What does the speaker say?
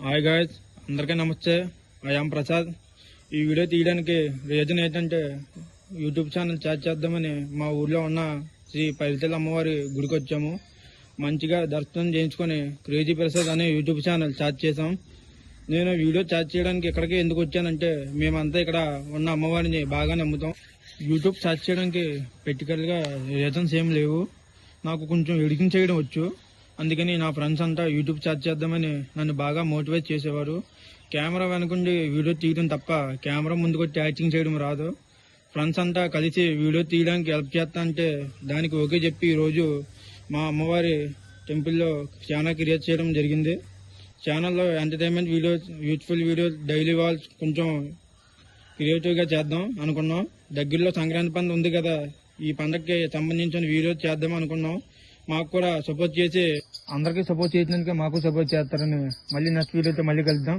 Hi guys, అందరికీ నమస్తే. I am Prasad. ఈ వీడియో తీయడానికి రీజన్ ఏంటంటే యూట్యూబ్ ఛానల్ స్టార్ట్ చేద్దామని మా ఊర్లో ఉన్న శ్రీ పైడితల్లి అమ్మవారి గుడికి వచ్చాము. మంచిగా దర్శనం చేయించుకొని క్రేజీ ప్రసాద్ అనే యూట్యూబ్ ఛానల్ స్టార్ట్ చేసాం. నేను వీడియో స్టార్ట్ చేయడానికి ఇక్కడికి ఎందుకు వచ్చానంటే మేమంతా ఇక్కడ ఉన్న అమ్మవారిని బాగా నమ్ముతాం. యూట్యూబ్ స్టార్ట్ చేయడానికి ప్రాక్టికల్గా రీజన్స్ ఏం లేవు. నాకు కొంచెం ఎడిటింగ్ చేయడం వచ్చు. అందుకని నా ఫ్రెండ్స్ అంతా యూట్యూబ్ స్టార్ట్ చేద్దామని నన్ను బాగా మోటివేట్ చేసేవారు. కెమెరా వెనకుండి వీడియో తీయడం తప్ప కెమెరా ముందుకు వచ్చి యాక్టింగ్ చేయడం రాదు. ఫ్రెండ్స్ అంతా కలిసి వీడియో తీయడానికి హెల్ప్ చేస్తా అంటే దానికి ఓకే చెప్పి ఈరోజు మా అమ్మవారి టెంపుల్లో ఛానల్ క్రియేట్ చేయడం జరిగింది. ఛానల్లో entertainment videos, youthful videos, daily vlogs కొంచెం క్రియేటివ్గా చేద్దాం అనుకున్నాం. దగ్గరలో సంక్రాంతి పండుగ ఉంది కదా, ఈ పండగకి సంబంధించిన వీడియోస్ చేద్దాం అనుకున్నాం. మాకు కూడా సపోర్ట్ చేసి అందరికీ సపోర్ట్ చేసినందుకే మాకు సపోర్ట్ చేస్తారని మళ్ళీ నెక్స్ట్ వీడియోతో మళ్ళీ కలుద్దాం.